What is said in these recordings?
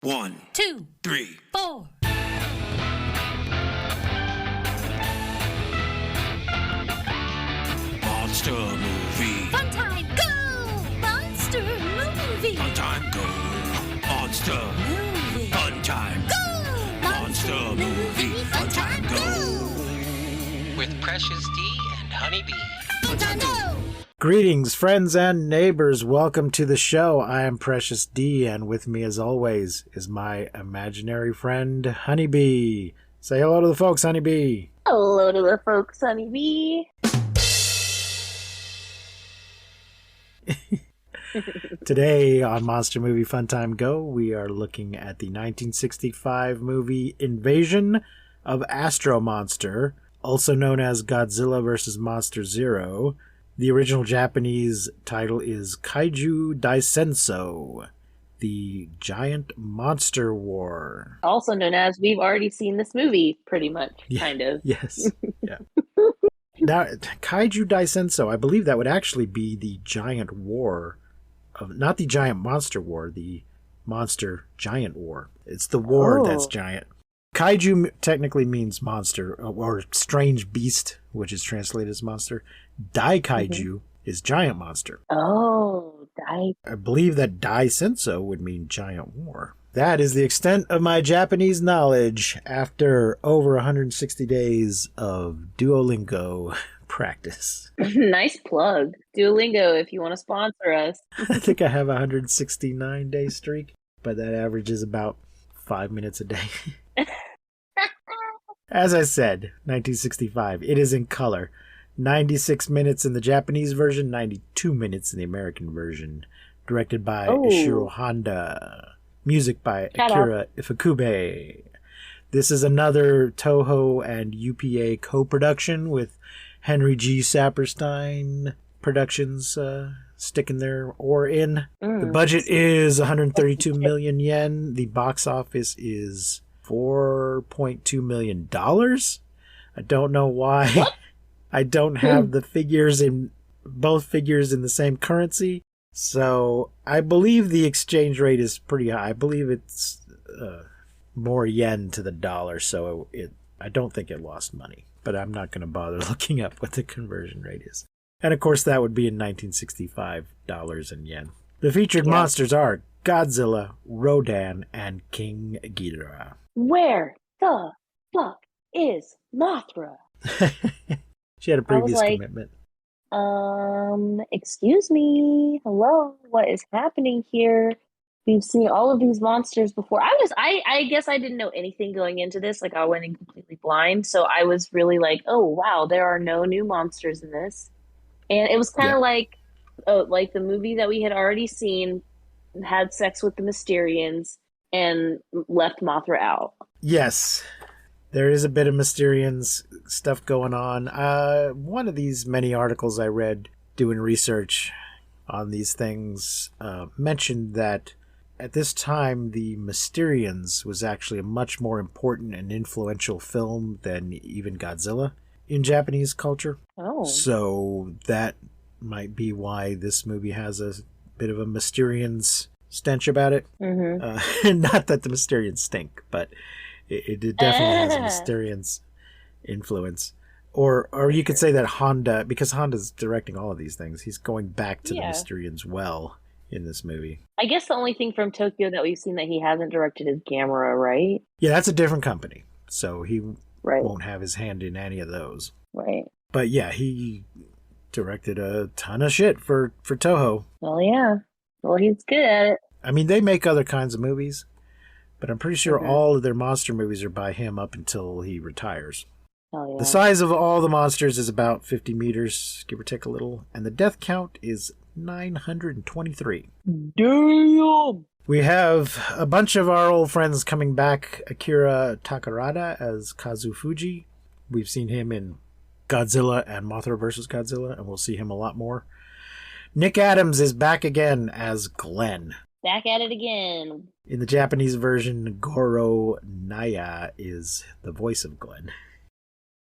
1, 2, 3, 4. Monster movie. Fun time, go! Monster movie. Fun time, go. Monster. Movie. Fun time. Go! Monster movie. Fun time, go. With Precious D and Honeybee. Fun time, go! Greetings, friends and neighbors. Welcome to the show. I am Precious D, and with me, as always, is my imaginary friend, Honeybee. Say hello to the folks, Honeybee. Hello to the folks, Honeybee. Today on Monster Movie Fun Time Go, we are looking at the 1965 movie Invasion of Astro Monster, also known as Godzilla vs. Monster Zero. The original Japanese title is Kaiju Daisenso, the Giant Monster War. Also known as, we've already seen this movie, pretty much, kind of. Yes. Yeah. Now, Kaiju Daisenso, I believe that would actually be the Giant War of, not the Giant Monster War, the Monster Giant War. It's the war that's giant. Kaiju technically means monster, or strange beast, which is translated as monster. Daikaiju is giant monster. Oh, I believe that Daisenso would mean giant war. That is the extent of my Japanese knowledge after over 160 days of Duolingo practice. Nice plug. Duolingo, if you want to sponsor us. I think I have a 169-day streak, but that averages about 5 minutes a day. As I said, 1965. It is in color. 96 minutes in the Japanese version, 92 minutes in the American version. Directed by Ishiro Honda. Music by Akira Ifukube. This is another Toho and UPA co-production with Henry G. Saperstein Productions sticking their oar in. The budget is 132 million yen. The box office is $4.2 million. I don't know why. What? I don't have the figures in both figures in the same currency. So I believe the exchange rate is pretty high. I believe it's more yen to the dollar. So I don't think it lost money. But I'm not going to bother looking up what the conversion rate is. And of course that would be in 1965 dollars and yen. The featured monsters are Godzilla, Rodan, and King Ghidorah. Where the fuck is Mothra? She had a previous commitment. Excuse me. Hello. What is happening here? We've seen all of these monsters before. I guess I didn't know anything going into this. Like, I went in completely blind. So I was really like, oh, wow, there are no new monsters in this. And it was kind of like the movie that we had already seen had sex with the Mysterians and left Mothra out. Yes. There is a bit of Mysterians stuff going on. One of these many articles I read doing research on these things mentioned that at this time the Mysterians was actually a much more important and influential film than even Godzilla in Japanese culture. Oh. So that might be why this movie has a bit of a Mysterians stench about it. Not that the Mysterians stink, but it definitely has a Mysterians influence. Or you could say that Honda, because Honda's directing all of these things, he's going back to the Mysterians well in this movie. I guess the only thing from Tokyo that we've seen that he hasn't directed is Gamera, right? Yeah, that's a different company. So he won't have his hand in any of those. Right. But yeah, he directed a ton of shit for Toho. Well, yeah. Well, he's good at it. I mean, they make other kinds of movies, but I'm pretty sure all of their monster movies are by him up until he retires. Oh, yeah. The size of all the monsters is about 50 meters, give or take a little, and the death count is 923. Damn! We have a bunch of our old friends coming back. Akira Takarada as Kazu Fuji. We've seen him in Godzilla and Mothra vs. Godzilla, and we'll see him a lot more. Nick Adams is back again as Glenn. Back at it again. In the Japanese version, Goro Naya is the voice of Glenn.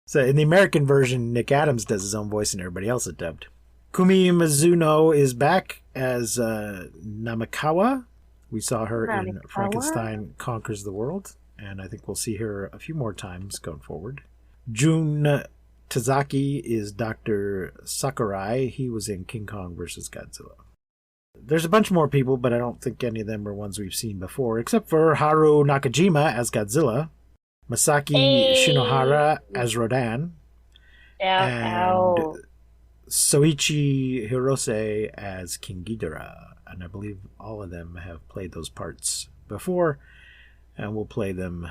So in the American version, Nick Adams does his own voice and everybody else is dubbed. Kumi Mizuno is back as Namikawa. We saw her Not in a Frankenstein Conquers the World, and I think we'll see her a few more times going forward. Jun Tazaki is Dr. Sakurai. He was in King Kong vs. Godzilla. There's a bunch more people, but I don't think any of them are ones we've seen before, except for Haru Nakajima as Godzilla, Masaki Shinohara as Rodan, and Soichi Hirose as King Ghidorah. And I believe all of them have played those parts before, and we'll play them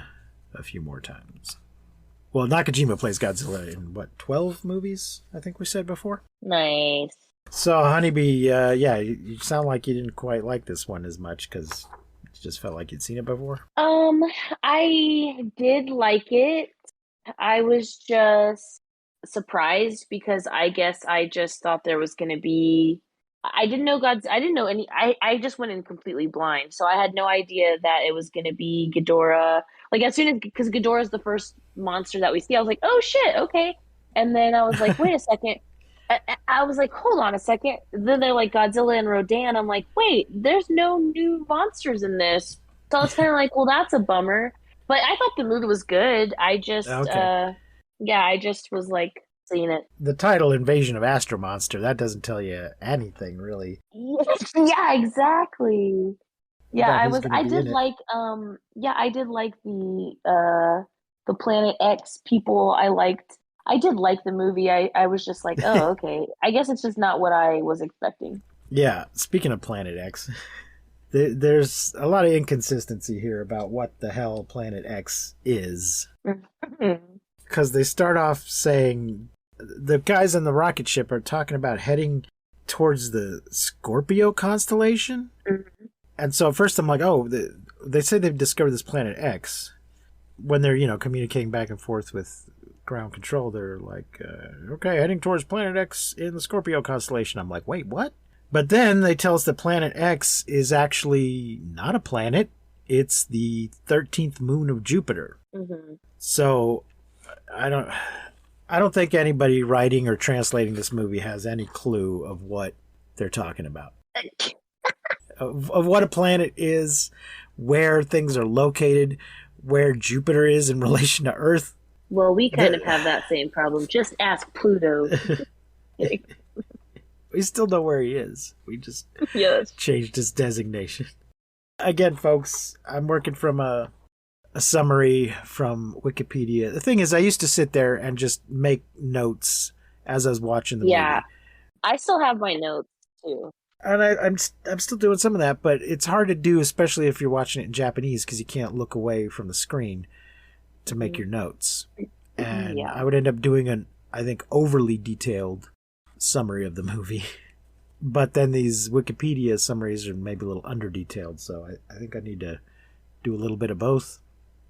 a few more times. Well, Nakajima plays Godzilla in, 12 movies, I think we said before? Nice. So, Honeybee, you sound like you didn't quite like this one as much because you just felt like you'd seen it before. I did like it. I was just surprised because I guess I just thought there was going to be. I didn't know any. I just went in completely blind, so I had no idea that it was going to be Ghidorah. Like as soon as because Ghidorah is the first monster that we see, I was like, oh shit, okay. And then I was like, wait a second. I was like, hold on a second. Then they're like Godzilla and Rodan. I'm like, wait, there's no new monsters in this. So I was kind of like, well, that's a bummer. But I thought the movie was good. I just, I just was like seeing it. The title "Invasion of Astro Monster" that doesn't tell you anything really. Yeah, exactly. Yeah, I did like the Planet X people. I did like the movie. I was just like, oh, okay. I guess it's just not what I was expecting. Yeah, speaking of Planet X, there's a lot of inconsistency here about what the hell Planet X is. Because they start off saying, the guys on the rocket ship are talking about heading towards the Scorpio constellation. Mm-hmm. And so at first I'm like, oh, they say they've discovered this Planet X. When they're, communicating back and forth with ground control, they're like, okay, heading towards Planet X in the Scorpio constellation. I'm like, wait, what? But then they tell us that Planet X is actually not a planet. It's the 13th moon of Jupiter. Mm-hmm. So I don't think anybody writing or translating this movie has any clue of what they're talking about. of what a planet is, where things are located, where Jupiter is in relation to Earth. Well, we kind of have that same problem. Just ask Pluto. We still know where he is. We just changed his designation. Again, folks, I'm working from a summary from Wikipedia. The thing is, I used to sit there and just make notes as I was watching the movie. Yeah, I still have my notes, too. And I'm still doing some of that, but it's hard to do, especially if you're watching it in Japanese, because you can't look away from the screen to make your notes. And I would end up doing an, I think, overly detailed summary of the movie. But then these Wikipedia summaries are maybe a little under-detailed, so I think I need to do a little bit of both.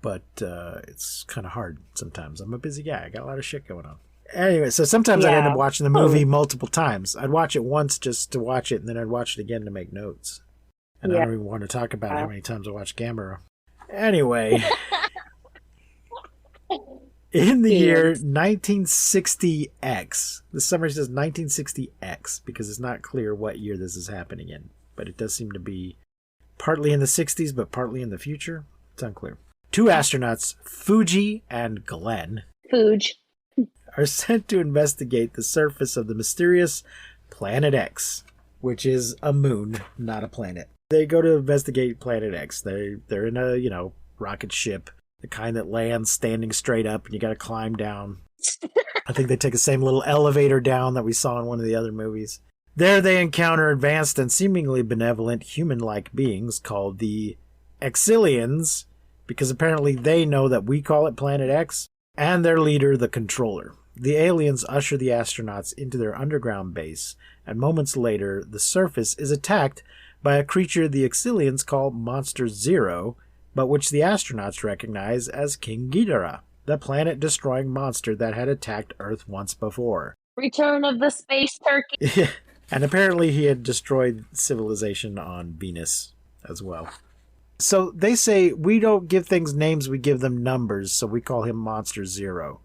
But it's kind of hard sometimes. I'm a busy guy. I got a lot of shit going on. Anyway, so sometimes I'd end up watching the movie multiple times. I'd watch it once just to watch it, and then I'd watch it again to make notes. And I don't even want to talk about how many times I watched Gamera. Anyway, in the year 1960X, the summary says 1960X because it's not clear what year this is happening in. But it does seem to be partly in the 60s, but partly in the future. It's unclear. Two astronauts, Fuji and Glenn, are sent to investigate the surface of the mysterious Planet X, which is a moon, not a planet. They go to investigate Planet X. They're in a, rocket ship, the kind that lands standing straight up and you got to climb down. I think they take the same little elevator down that we saw in one of the other movies. There they encounter advanced and seemingly benevolent human-like beings called the Exilians, because apparently they know that we call it Planet X, and their leader, the Controller. The aliens usher the astronauts into their underground base, and moments later, the surface is attacked by a creature the Exilians call Monster Zero, but which the astronauts recognize as King Ghidorah, the planet-destroying monster that had attacked Earth once before. Return of the Space Turkey! And apparently he had destroyed civilization on Venus as well. So they say, we don't give things names, we give them numbers, so we call him Monster Zero.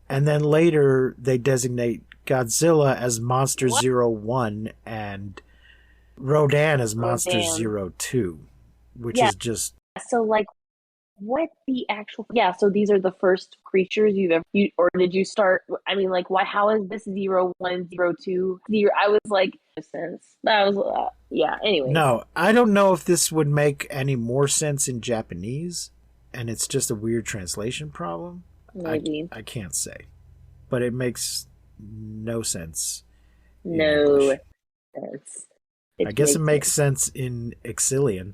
And then later they designate Godzilla as Monster 01 and Rodan as Monster 02. which Yeah. is just So like, what the actual? Yeah. So these are the first creatures you've ever, or did you start? I mean, like, why? How is this 0, 1, 0, 2, 0? I was like, sense. That was yeah. Anyways, no. I don't know if this would make any more sense in Japanese, and it's just a weird translation problem. maybe I can't say, but it makes no sense in no English. sense. I It guess it makes makes sense in Exilian.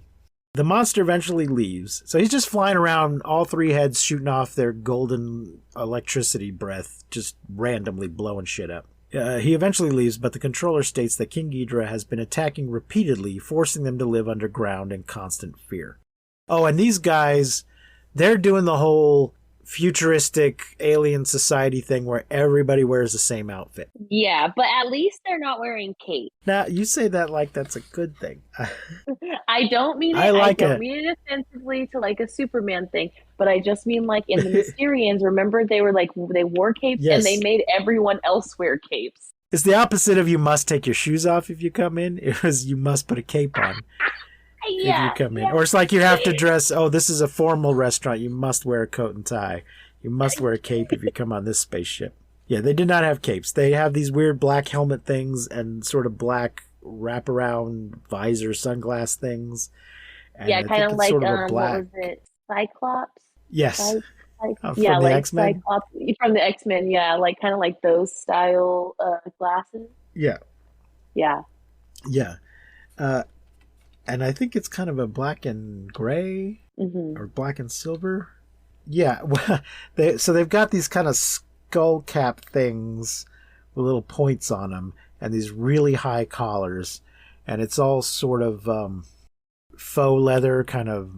The monster eventually leaves, so he's just flying around, all three heads shooting off their golden electricity breath, just randomly blowing shit up. He eventually leaves, but the controller states that King Ghidorah has been attacking repeatedly, forcing them to live underground in constant fear. Oh, and these guys, they're doing the whole futuristic alien society thing where everybody wears the same outfit. Yeah, but at least they're not wearing capes. Now, you say that like that's a good thing. I don't mean it. I like I don't it. mean it offensively to like a Superman thing, but I just mean like in the Mysterians. Remember, they were like they wore capes, and they Yes. made everyone else wear capes. It's the opposite of you must take your shoes off if you come in. It was you must put a cape on if you Yeah, come in. yeah. Or it's like you have to dress, oh, this is a formal restaurant. You must wear a coat and tie. You must wear a cape if you come on this spaceship. Yeah, they did not have capes. They have these weird black helmet things and sort of black wraparound visor sunglass things. And Yeah, I kind think of it's like sort of a what black. was it? Cyclops? Yes. From Yeah, the like X-Men? Cyclops from the X-Men. Yeah, like kind of like those style glasses. Yeah. Yeah. Yeah. And I think it's kind of a black and gray Hmm. or black and silver. Yeah, well, they've got these kind of skull cap things with little points on them, and these really high collars, and it's all sort of faux leather, kind of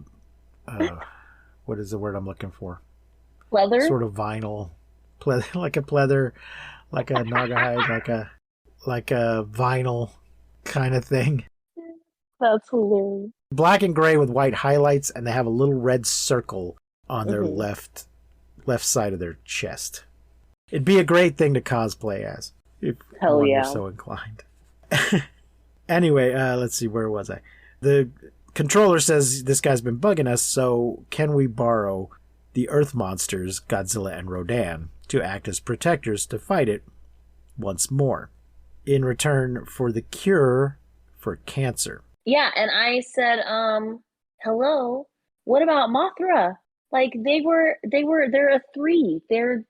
what is the word I'm looking for? Leather? Sort of vinyl, like a pleather, like a naugahyde, like a vinyl kind of thing. That's hilarious. Black and gray with white highlights, and they have a little red circle on their Mhm. left side of their chest. It'd be a great thing to cosplay as if Hell one yeah. were so inclined. Anyway, let's see, where was I? The controller says this guy's been bugging us, so can we borrow the Earth monsters, Godzilla and Rodan, to act as protectors to fight it once more, in return for the cure for cancer? Yeah, and I said, hello, what about Mothra? Like they're a three. There's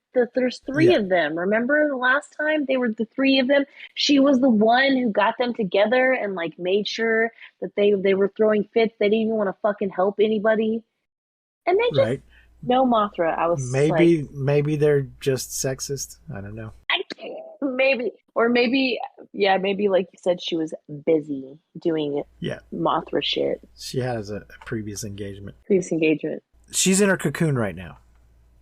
three Yeah. of them. Remember the last time they were the three of them? She was the one who got them together and like made sure that they were throwing fits. They didn't even want to fucking help anybody. And they just Right. no Mothra. I was just like, Maybe they're just sexist. I don't know. I can't. Maybe, or maybe, yeah, maybe like you said, she was busy doing Yeah, Mothra shit. she has a previous engagement. Previous engagement. She's in her cocoon right now.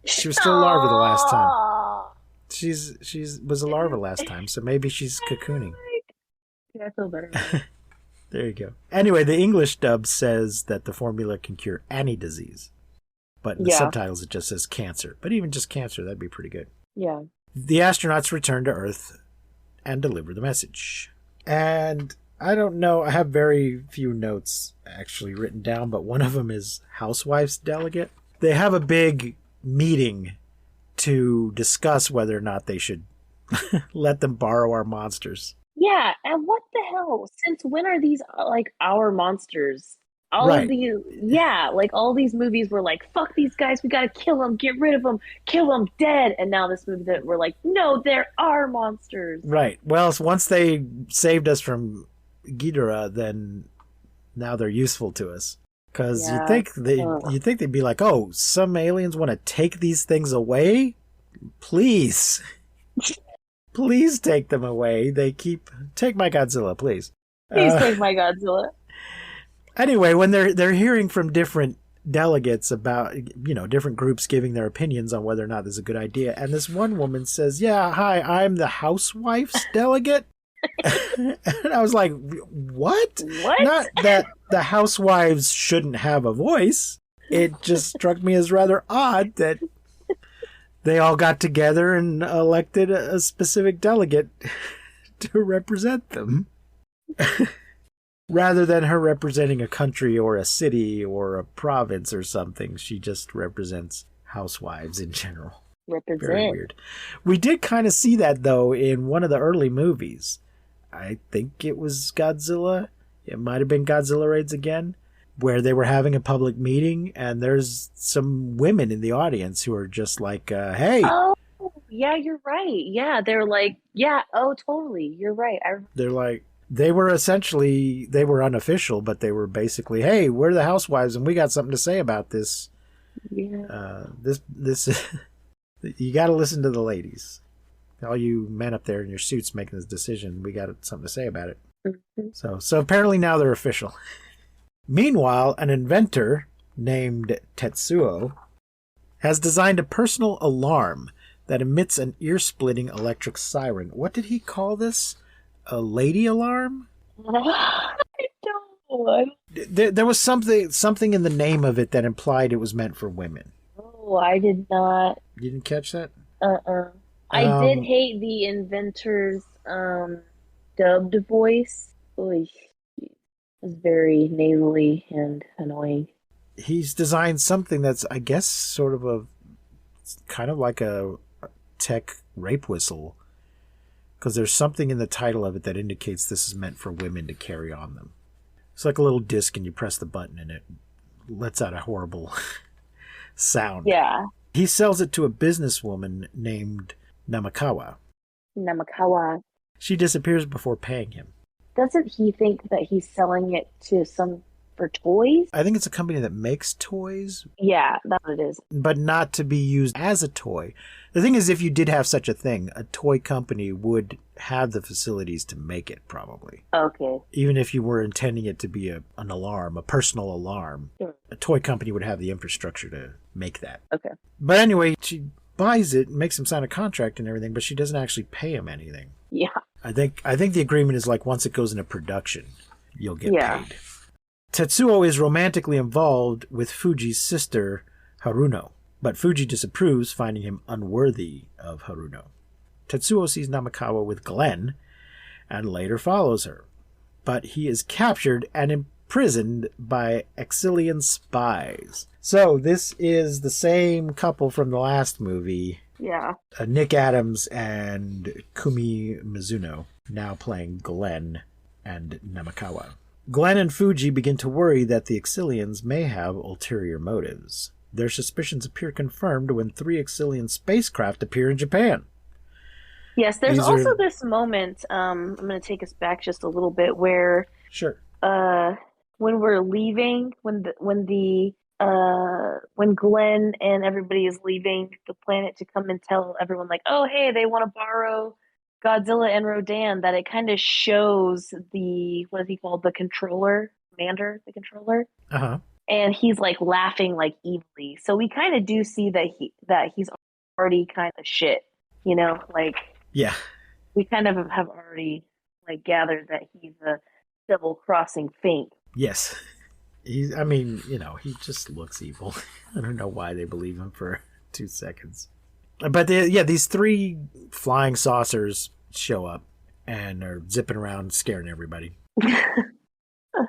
She was still a larva the last time. Aw. She's was a larva last time, so maybe she's cocooning. Yeah, I feel better. There you go. Anyway, the English dub says that the formula can cure any disease, but in the Yeah. subtitles it just says cancer. But even just cancer, that'd be pretty good. Yeah. The astronauts return to Earth and deliver the message. And I don't know, I have very few notes actually written down, but one of them is Housewives Delegate. They have a big meeting to discuss whether or not they should let them borrow our monsters. Yeah, and what the hell? Since when are these like our monsters? All Right. of these, yeah, like all these movies were like, fuck these guys, we gotta kill them, get rid of them, kill them, dead. And now this movie that we're like, no, they're our monsters. Right. Well, once they saved us from Ghidorah, then now they're useful to us. Because Yeah. you'd think they'd be like, oh, some aliens want to take these things away? Please. Please take them away. Take my Godzilla, please. Please take my Godzilla. Anyway, when they're hearing from different delegates about, different groups giving their opinions on whether or not this is a good idea, and this one woman says, yeah, hi, I'm the housewives delegate. And I was like, what? What? Not that the housewives shouldn't have a voice. It just struck me as rather odd that they all got together and elected a specific delegate to represent them. Rather than her representing a country or a city or a province or something, she just represents housewives in general. Represent. Very weird. We did kind of see that, though, in one of the early movies. I think it was Godzilla. It might have been Godzilla Raids Again, where they were having a public meeting, and there's some women in the audience who are just like, hey. Oh, yeah, you're right. Yeah, they're like, yeah, oh, totally. You're right. They're like, they were unofficial, but they were basically, hey, we're the housewives, and we got something to say about this. Yeah. This you got to listen to the ladies. All you men up there in your suits making this decision, we got something to say about it. Mm-hmm. So apparently now they're official. Meanwhile, an inventor named Tetsuo has designed a personal alarm that emits an ear-splitting electric siren. What did he call this? A lady alarm? I don't know. There was something in the name of it that implied it was meant for women. Oh, I did not. You didn't catch that? I did hate the inventor's dubbed voice. Oy, it was very nasally and annoying. He's designed something that's, I guess, sort of kind of like a tech rape whistle, because there's something in the title of it that indicates this is meant for women to carry on them. It's like a little disc, and you press the button, and it lets out a horrible sound. Yeah. He sells it to a businesswoman named Namakawa. Namakawa. She disappears before paying him. Doesn't he think that he's selling it to for toys? I think it's a company that makes toys. Yeah, that's what it is. But not to be used as a toy. The thing is, if you did have such a thing, a toy company would have the facilities to make it, probably. Okay. Even if you were intending it to be an alarm, a personal alarm, Sure. A toy company would have the infrastructure to make that. Okay. But anyway, she buys it, makes him sign a contract and everything, but she doesn't actually pay him anything. Yeah. I think the agreement is like once it goes into production, you'll get paid. Tetsuo is romantically involved with Fuji's sister, Haruno, but Fuji disapproves, finding him unworthy of Haruno. Tetsuo sees Namakawa with Glenn and later follows her, but he is captured and imprisoned by Exilian spies. So this is the same couple from the last movie. Yeah. Nick Adams and Kumi Mizuno, now playing Glenn and Namakawa. Glenn and Fuji begin to worry that the Exilians may have ulterior motives. Their suspicions appear confirmed when 3 Exilian spacecraft appear in Japan. Yes, there's also this moment, I'm going to take us back just a little bit, where Sure. when we're leaving, when Glenn and everybody is leaving the planet to come and tell everyone, like, oh, hey, they want to borrow Godzilla and Rodan, that it kind of shows what is he called? The controller? Commander, the controller? Uh-huh. And he's like laughing like evilly. So we kind of do see that he's already kind of shit, you know? Like, yeah, we kind of have already like gathered that he's a double-crossing feint. yes. He just looks evil. I don't know why they believe him for 2 seconds. But these 3 flying saucers show up and are zipping around scaring everybody.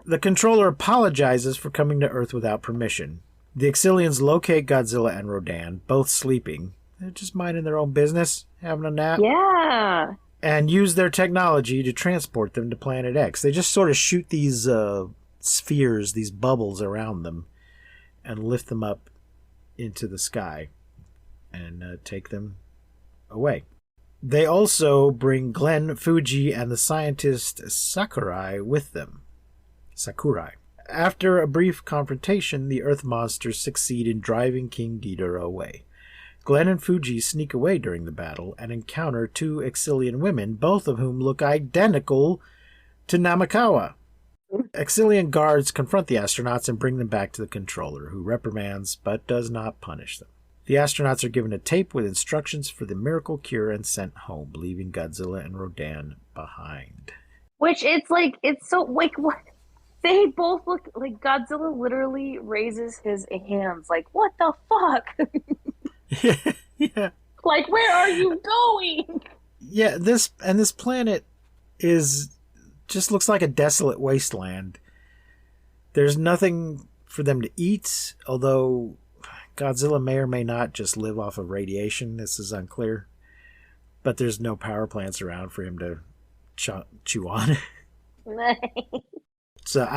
The controller apologizes for coming to Earth without permission. The Exilians locate Godzilla and Rodan, both sleeping. They're just minding their own business, having a nap. Yeah. And use their technology to transport them to Planet X. They just sort of shoot these spheres, these bubbles around them, and lift them up into the sky and take them away. They also bring Glenn, Fuji, and the scientist Sakurai with them. After a brief confrontation, the Earth monsters succeed in driving King Ghidorah away. Glenn and Fuji sneak away during the battle and encounter 2 Exilian women, both of whom look identical to Namakawa. Exilian guards confront the astronauts and bring them back to the controller, who reprimands but does not punish them. The astronauts are given a tape with instructions for the miracle cure and sent home, leaving Godzilla and Rodan behind. Which it's so like what? They both look like Godzilla literally raises his hands like, what the fuck? Yeah. Like, where are you going? Yeah, this planet is just looks like a desolate wasteland. There's nothing for them to eat, although Godzilla may or may not just live off of radiation. This is unclear. But there's no power plants around for him to chew on. So,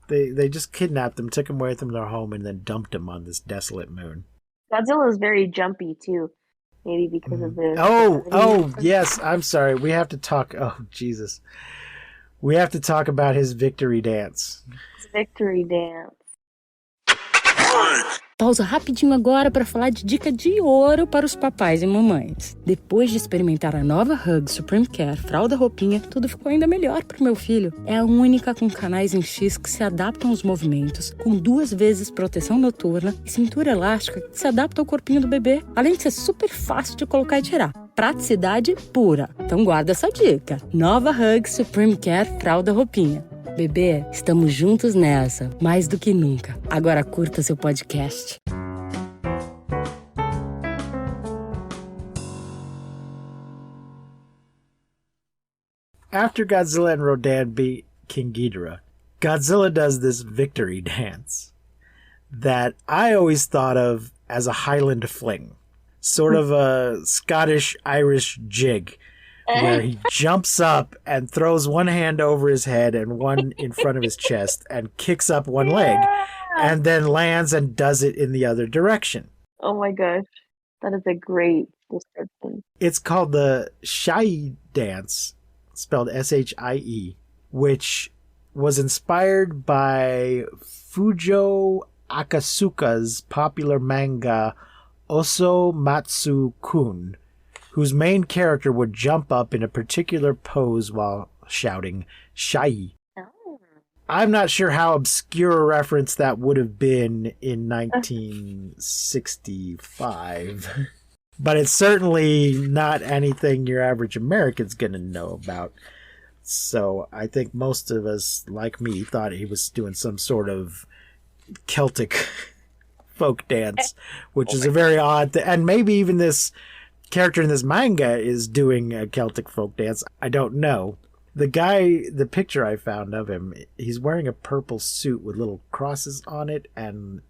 they just kidnapped him, took him away from their home, and then dumped him on this desolate moon. Godzilla is very jumpy too. Maybe because of the... Oh, yes. I'm sorry. We have to talk... Oh, Jesus. We have to talk about his victory dance. His victory dance. Pausa rapidinho agora para falar de dica de ouro para os papais e mamães. Depois de experimentar a nova Hug Supreme Care Fralda Roupinha, tudo ficou ainda melhor pro meu filho. É a única com canais em X que se adaptam aos movimentos, com 2 vezes proteção noturna e cintura elástica que se adapta ao corpinho do bebê, além de ser super fácil de colocar e tirar. Praticidade pura. Então guarda essa dica. Nova Hug Supreme Care Fralda Roupinha. Bebê, estamos juntos nessa, mais do que nunca. Agora curta seu podcast. After Godzilla and Rodan beat King Ghidorah, Godzilla does this victory dance that I always thought of as a Highland fling. Sort of a Scottish-Irish jig. Where he jumps up and throws one hand over his head and one in front of his chest and kicks up one leg and then lands and does it in the other direction. Oh my gosh. That is a great description. It's called the Shie dance, spelled S-H-I-E, which was inspired by Fujo Akasuka's popular manga Osomatsu-kun, whose main character would jump up in a particular pose while shouting Shai. Oh. I'm not sure how obscure a reference that would have been in 1965, but it's certainly not anything your average American's going to know about. So I think most of us, like me, thought he was doing some sort of Celtic folk dance, which is a very odd thing. And maybe even this character in this manga is doing a Celtic folk dance. I don't know. The guy, the picture I found of him, he's wearing a purple suit with little crosses on it and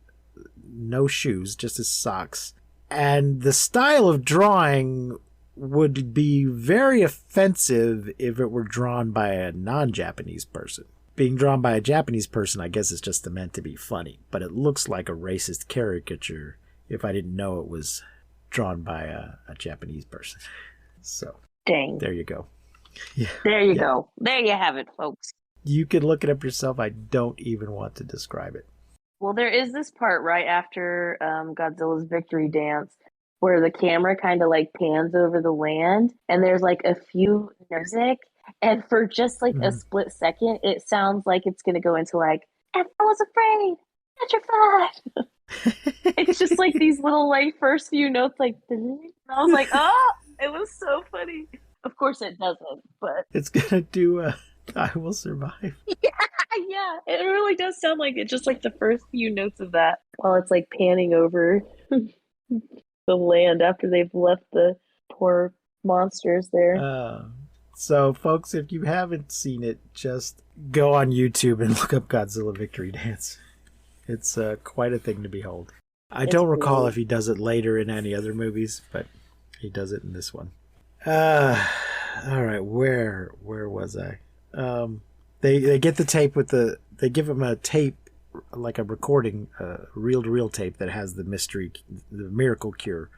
no shoes, just his socks. And the style of drawing would be very offensive if it were drawn by a non-Japanese person. Being drawn by a Japanese person, I guess, is just meant to be funny. But it looks like a racist caricature if I didn't know it was drawn by a Japanese person. So, dang. There you go. Yeah. There you go. There you have it, folks. You can look it up yourself. I don't even want to describe it. Well, there is this part right after Godzilla's victory dance where the camera kind of like pans over the land and there's like a few music. And for just like a split second, it sounds like it's going to go into like, and I was afraid, petrified. It's just like these little like first few notes like, and I was like, oh, it was so funny. Of course it doesn't, but it's going to do I Will Survive. Yeah, it really does sound like it. Just like the first few notes of that while it's like panning over the land after they've left the poor monsters there. So, folks, if you haven't seen it, just go on YouTube and look up Godzilla Victory Dance. It's quite a thing to behold. I don't recall if he does it later in any other movies, but he does it in this one. All right, where was I? They get the tape with they give him a tape, like a recording, reel-to-reel tape that has the miracle cure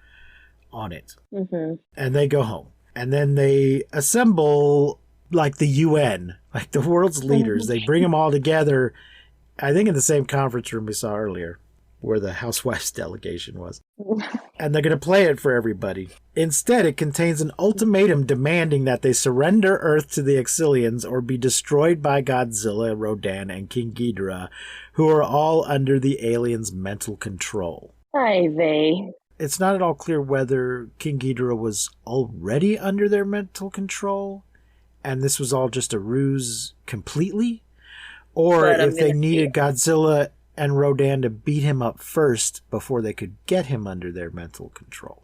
on it. Mm-hmm. And they go home. And then they assemble like the UN, like the world's leaders. They bring them all together, I think in the same conference room we saw earlier, where the Housewives delegation was. And they're going to play it for everybody. Instead, it contains an ultimatum demanding that they surrender Earth to the Exilians or be destroyed by Godzilla, Rodan, and King Ghidorah, who are all under the aliens' mental control. Hi, vey. It's not at all clear whether King Ghidorah was already under their mental control, and this was all just a ruse completely, or if they needed Godzilla and Rodan to beat him up first before they could get him under their mental control.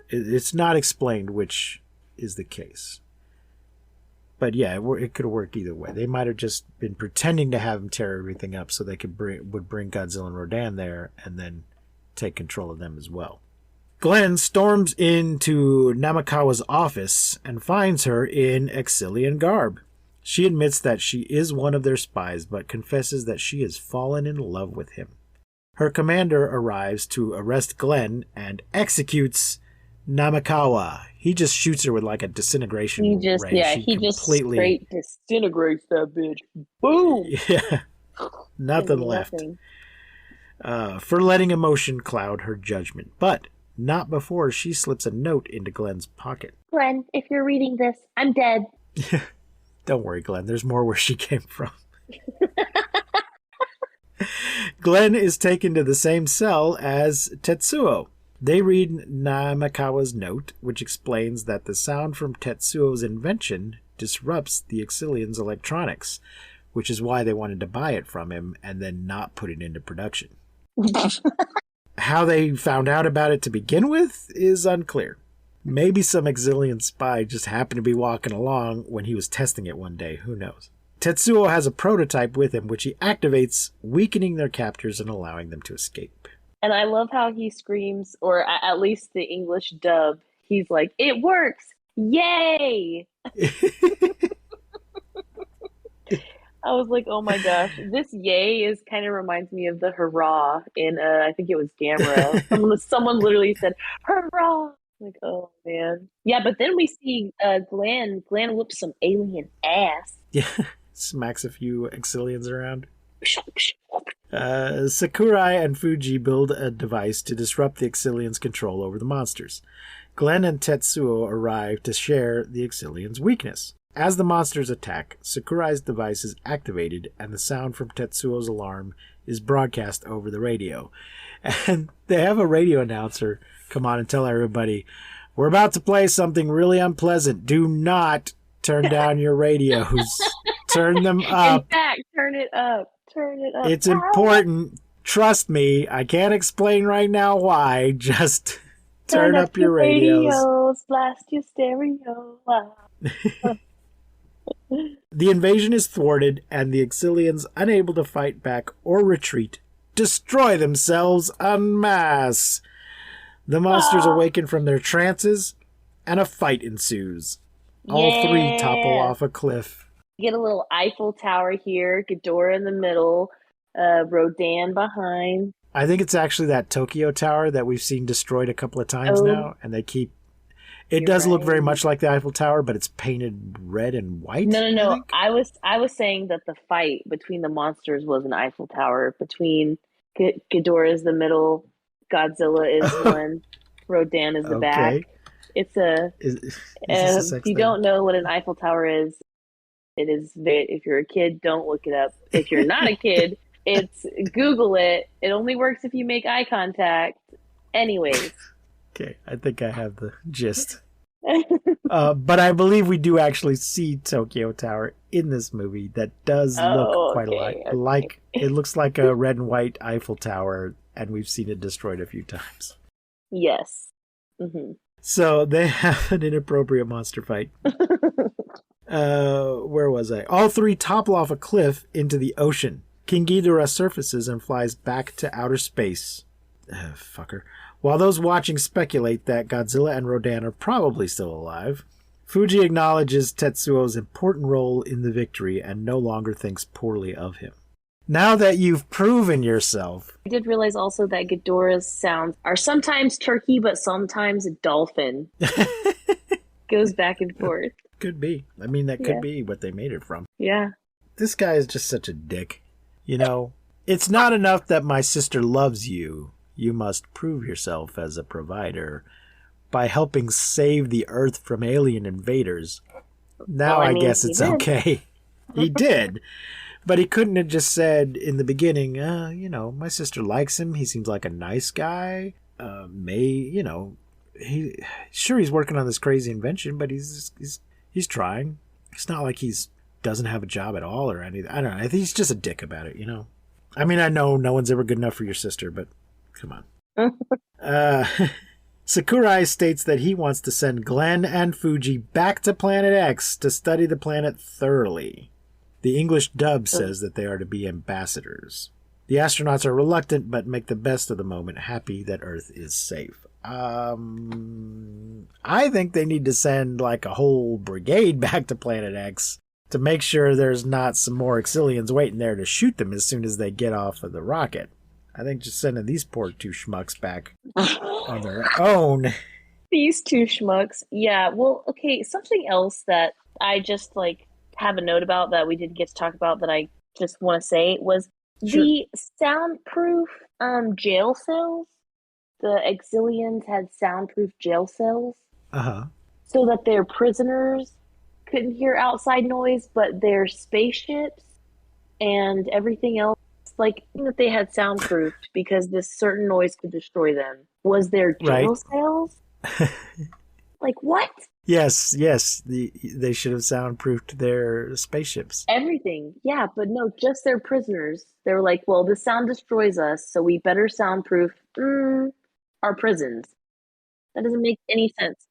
It's not explained which is the case. But yeah, it could have worked either way. They might have just been pretending to have him tear everything up so they would bring Godzilla and Rodan there and then take control of them as well. Glenn storms into Namakawa's office and finds her in Exilian garb. She admits that she is one of their spies, but confesses that she has fallen in love with him. Her commander arrives to arrest Glenn and executes Namakawa. He just shoots her with like a disintegration ray. He just straight disintegrates that bitch. Boom! Yeah. Nothing left. For letting emotion cloud her judgment. But not before she slips a note into Glenn's pocket. Glenn, if you're reading this, I'm dead. Don't worry, Glenn. There's more where she came from. Glenn is taken to the same cell as Tetsuo. They read Namakawa's note, which explains that the sound from Tetsuo's invention disrupts the Exilian's electronics, which is why they wanted to buy it from him and then not put it into production. How they found out about it to begin with is unclear. Maybe some Exilian spy just happened to be walking along when he was testing it one day. Who knows? Tetsuo has a prototype with him, which he activates, weakening their captors and allowing them to escape. And I love how he screams, or at least the English dub, he's like, "It works! Yay!" I was like, oh my gosh. This yay kind of reminds me of the hurrah in, I think it was Gamera. Someone literally said, hurrah! Like, oh man. Yeah, but then we see Glenn whoops some alien ass. Yeah, smacks a few Exilians around. Sakurai and Fuji build a device to disrupt the Exilians' control over the monsters. Glenn and Tetsuo arrive to share the Exilians' weakness. As the monsters attack, Sakurai's device is activated and the sound from Tetsuo's alarm is broadcast over the radio. And they have a radio announcer come on and tell everybody, "We're about to play something really unpleasant. Do not turn down your radios. Turn them up. In fact, turn it up. Turn it up. It's important. Trust me. I can't explain right now why. Just turn up your radios. Blast your stereo. The invasion is thwarted, and the Exilians, unable to fight back or retreat, destroy themselves en masse. The monsters awaken from their trances, and a fight ensues. All three topple off a cliff. Get a little Eiffel Tower here, Ghidorah in the middle, Rodan behind. I think it's actually that Tokyo Tower that we've seen destroyed a couple of times now, and they keep... It does look very much like the Eiffel Tower, but it's painted red and white. No. I was saying that the fight between the monsters was an Eiffel Tower. Between Ghidorah is the middle, Godzilla is one, Rodan is the back. It's a. If you don't know what an Eiffel Tower is, it is. If you're a kid, don't look it up. If you're not a kid, it's Google it. It only works if you make eye contact. Anyways. Okay, I think I have the gist. But I believe we do actually see Tokyo Tower in this movie. That does look quite a lot like. It looks like a red and white Eiffel Tower, and we've seen it destroyed a few times. Yes. Mm-hmm. So they have an inappropriate monster fight. Where was I? All three topple off a cliff into the ocean. King Ghidorah surfaces and flies back to outer space. Fucker. While those watching speculate that Godzilla and Rodan are probably still alive, Fuji acknowledges Tetsuo's important role in the victory and no longer thinks poorly of him. Now that you've proven yourself... I did realize also that Ghidorah's sounds are sometimes turkey, but sometimes a dolphin. Goes back and forth. Could be. I mean, that could be what they made it from. Yeah. This guy is just such a dick. You know, it's not enough that my sister loves you. You must prove yourself as a provider by helping save the Earth from alien invaders. Now I guess it's okay. He did. But he couldn't have just said in the beginning, my sister likes him. He seems like a nice guy. He's working on this crazy invention, but he's trying. It's not like he's doesn't have a job at all or anything. I don't know. I think he's just a dick about it, I mean, I know no one's ever good enough for your sister, but come on. Sakurai states that he wants to send Glenn and Fuji back to Planet X to study the planet thoroughly. The English dub says that they are to be ambassadors. The astronauts are reluctant, but make the best of the moment, happy that Earth is safe. I think they need to send like a whole brigade back to Planet X to make sure there's not some more Exilians waiting there to shoot them as soon as they get off of the rocket. I think just sending these poor two schmucks back on their own. These two schmucks. Yeah, well, okay, something else that I just like have a note about that we didn't get to talk about that I just want to say was the soundproof jail cells. The Exilians had soundproof jail cells. Uh-huh. So that their prisoners couldn't hear outside noise, but their spaceships and everything else, like that they had soundproofed because this certain noise could destroy them. Was their jail cells? Like what? Yes. They should have soundproofed their spaceships. Everything. Yeah, but no, just their prisoners. They were like, well, the sound destroys us, so we better soundproof our prisons. That doesn't make any sense.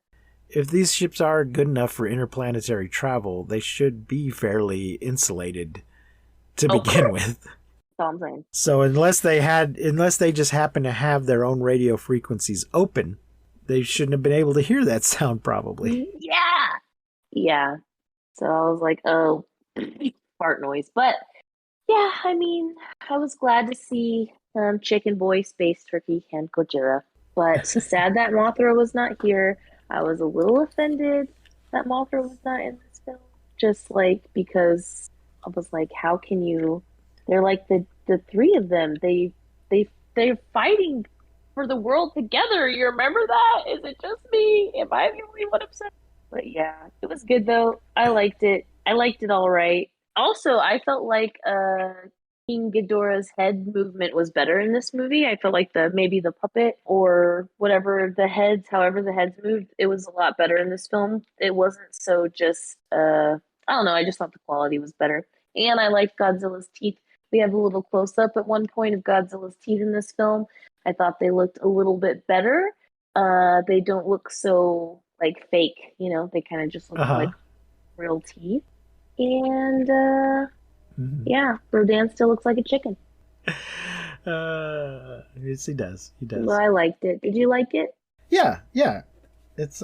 If these ships are good enough for interplanetary travel, they should be fairly insulated to begin with. That's all I'm saying. So unless they just happen to have their own radio frequencies open, they shouldn't have been able to hear that sound probably. Yeah. So I was like, oh, fart noise. But yeah, I mean, I was glad to see Chicken Boy, Space Turkey, and Godzilla. But sad that Mothra was not here. I was a little offended that Mothra was not in this film. Just like because I was like, how can you? They're like the three of them. They're fighting for the world together. You remember that? Is it just me? Am I the only one upset? But yeah, it was good though. I liked it. I liked it all right. Also, I felt like King Ghidorah's head movement was better in this movie. I felt like maybe the puppet or whatever however the heads moved, it was a lot better in this film. It wasn't so just I don't know, I just thought the quality was better. And I liked Godzilla's teeth. We have a little close up at one point of Godzilla's teeth in this film. I thought they looked a little bit better. They don't look so like fake, they kind of just look like real teeth. And yeah, Rodan still looks like a chicken. Yes, he does. Well, I liked it. Did you like it? Yeah. It's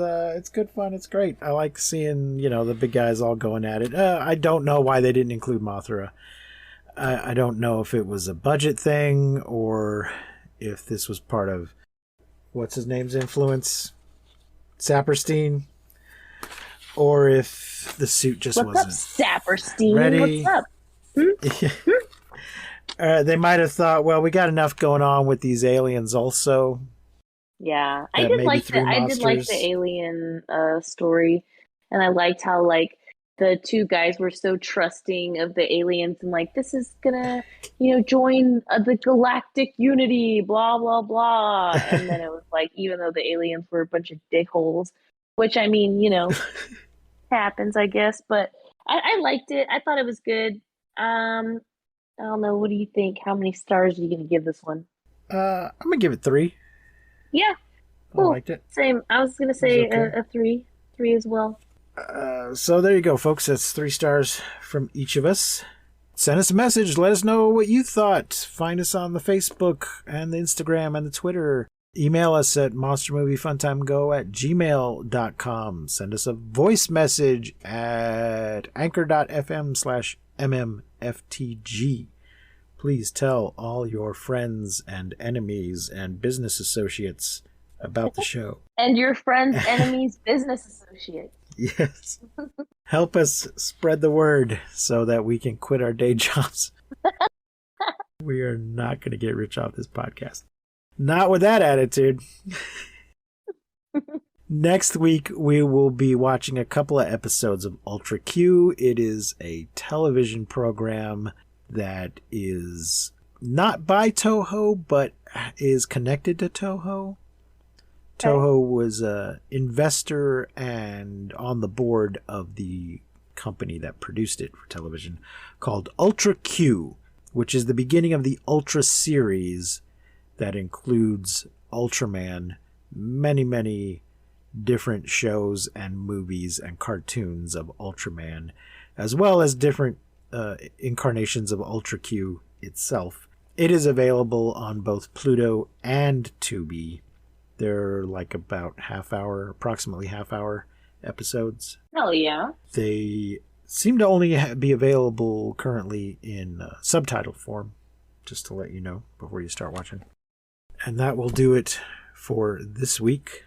good fun. It's great. I like seeing, the big guys all going at it. I don't know why they didn't include Mothra. I don't know if it was a budget thing or if this was part of what's his name's influence, Saperstein, or if the suit just wasn't Saperstein? ready. What's up? They might have thought, well, we got enough going on with these aliens also. Yeah, I did like the alien story, and I liked how like the two guys were so trusting of the aliens and like this is gonna join the galactic unity, blah blah blah. And then it was like, even though the aliens were a bunch of dickholes, which I mean happens I guess, but I liked it. I thought it was good. I don't know, what do you think? How many stars are you gonna give this one? I'm gonna give it 3. Yeah, cool. I liked it. Same. I was gonna say okay. a 3 as well. So there you go, folks. That's 3 stars from each of us. Send us a message. Let us know what you thought. Find us on the Facebook and the Instagram and the Twitter. Email us at monstermoviefuntimego@gmail.com. Send us a voice message at anchor.fm/mmftg. Please tell all your friends and enemies and business associates about the show. And your friends, enemies, business associates. Yes. Help us spread the word so that we can quit our day jobs. We are not going to get rich off this podcast. Not with that attitude. Next week, we will be watching a couple of episodes of Ultra Q. It is a television program that is not by Toho, but is connected to Toho. Toho was an investor and on the board of the company that produced it for television called Ultra Q, which is the beginning of the Ultra series that includes Ultraman, many, many different shows and movies and cartoons of Ultraman, as well as different incarnations of Ultra Q itself. It is available on both Pluto and Tubi. They're like about approximately half hour episodes. Hell yeah. They seem to only be available currently in subtitle form, just to let you know before you start watching. And that will do it for this week.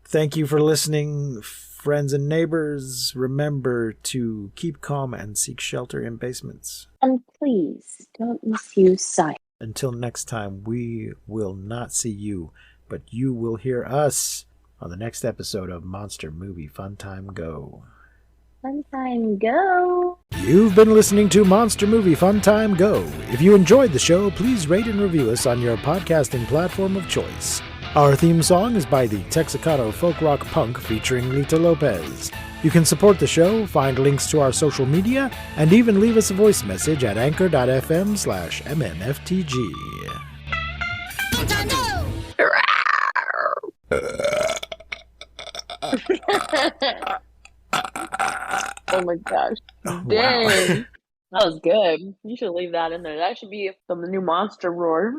Thank you for listening, friends and neighbors. Remember to keep calm and seek shelter in basements. And please don't misuse science. Until next time, we will not see you, but you will hear us on the next episode of Monster Movie Fun Time Go. Fun time go. You've been listening to Monster Movie Fun Time Go. If you enjoyed the show, please rate and review us on your podcasting platform of choice. Our theme song is by the Texacato Folk Rock Punk featuring Lita Lopez. You can support the show, find links to our social media, and even leave us a voice message at anchor.fm/mmftg. Fun time go! Oh my gosh. Wow. Dang. That was good. You should leave that in there. That should be from the new Monster Roar.